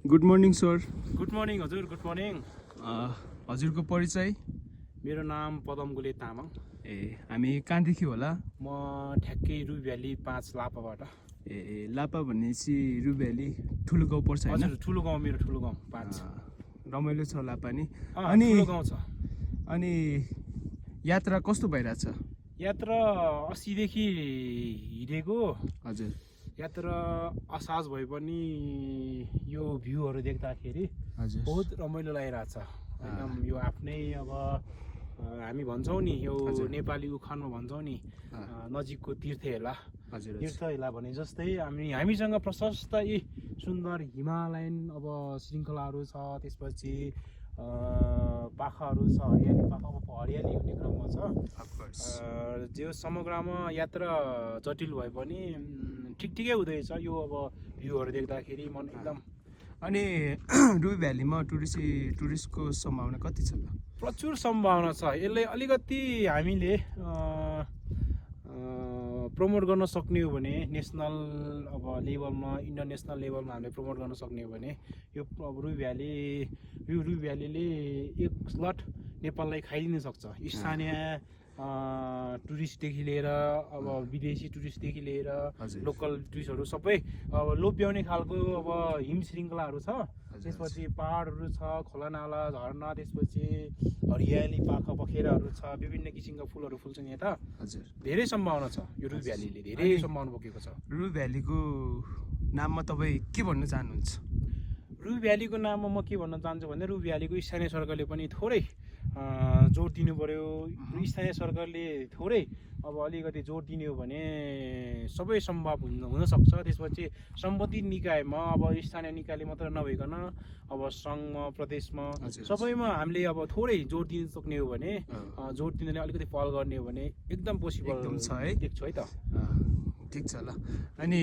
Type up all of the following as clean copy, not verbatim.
Good morning sir. Good morning हजुर, good morning. हजुरको परिचय? मेरो नाम पदम गोले तामाङ। हामी कहाँदेखि होला? म ठ्याक्कै रु भ्याली 5 लापाबाट। लापा भनेपछि रु भ्याली ठुलो गाउँ पर्छ हैन? हजुर, ठुलो गाउँ, मेरो ठुलो गाउँ 5। रमाइलो छ लापा नि। अनि ठुलो गाउँ छ। अनि यात्रा कस्तो भइरहेछ? यात्रा 80 देखि हिँडेको। हजुर। यात्रा असहज भए पनि यो भ्यूहरू देख्दाखेरि हजुर बहुत रमाइलो लागिरहेछ। एकदम यो आफ्नै अब हामी भन्छौँ नि, यो नेपाली उखानमा भन्छौँ नि, नजिकको तीर्थ हेला। हजुर तीर्थ हेला भने जस्तै हामीसँग प्रशस्त यी सुन्दर हिमालयन अब श्रृङ्खलाहरू छ। त्यसपछि पाखाहरू छ, हरियाली पाखा हरियाली हुने क्रममा छ। जो समग्रमा यात्रा जटिल भए पनि ठिकै हुँदैछ। यो अब भ्यूहरू देख्दाखेरि मन एकदम। अनि रु भ्यालीमा टुरिस्टको सम्भावना कति छ? प्रचुर सम्भावना छ। यसले अलिकति हामीले प्रमोट गर्न सक्ने हो भने नेसनल अब लेभलमा, इन्टरनेसनल लेभलमा हामीले प्रमोट गर्न सक्ने हो भने यो अब रु भ्यालीले एक स्लट नेपाललाई खाइदिन सक्छ। स्थानीय टुरिस्टदेखि लिएर अब विदेशी टुरिस्टदेखि लिएर लोकल टुरिस्टहरू सबै अब लोभ्याउने खालको अब हिम श्रृङ्खलाहरू छ। त्यसपछि पहाडहरू छ, खोलानाला, झरना, त्यसपछि हरियाली पाखा पखेराहरू छ, विभिन्न किसिमका फुलहरू फुल्छन् यता। हजुर, धेरै सम्भावना छ। यो रु भ्यालीले धेरै सम्भावना बोकेको छ। रु भ्यालीको नाममा तपाईँ के भन्न चाहनुहुन्छ? रु भ्यालीको नाममा म के भन्न चाहन्छु भने रुबी भ्यालीको स्थानीय सरकारले पनि थोरै जोड दिनु पर्यो। स्थानीय सरकारले थोरै अब अलिकति जोड दिने हो भने सबै सम्भव हुनसक्छ। त्यसपछि सम्बन्धित निकायमा अब स्थानीय निकायले मात्र नभइकन अब सङ्घमा, प्रदेशमा सबैमा हामीले अब थोरै जोड दिन सक्ने हो भने, जोड दिनले अलिकति पहल गर्ने हो भने एकदम पोसिबल छ है। देख्छु है त। ठिक छ ल। अनि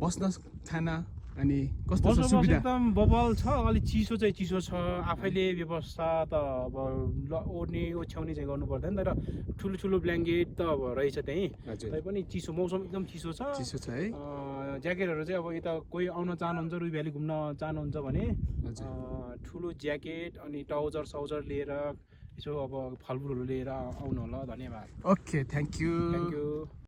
बस्न खाना अनि कस्तो छ सुविधा? एकदम बबल छ। अलिक चिसो छ। आफैले व्यवस्था त अब ओढ्ने ओछ्याउने चाहिँ गर्नु पर्दैन, तर ठुलो ब्ल्याङ्केट त अब रहेछ त्यहीँ। तैपनि चिसो, मौसम एकदम चिसो छ है। ज्याकेटहरू चाहिँ अब यता कोही आउन चाहनुहुन्छ, रु भ्याली घुम्न चाहनुहुन्छ भने ठुलो ज्याकेट अनि ट्राउजर लिएर यसो अब फलफुलहरू लिएर आउनु होला। धन्यवाद। Okay, thank you.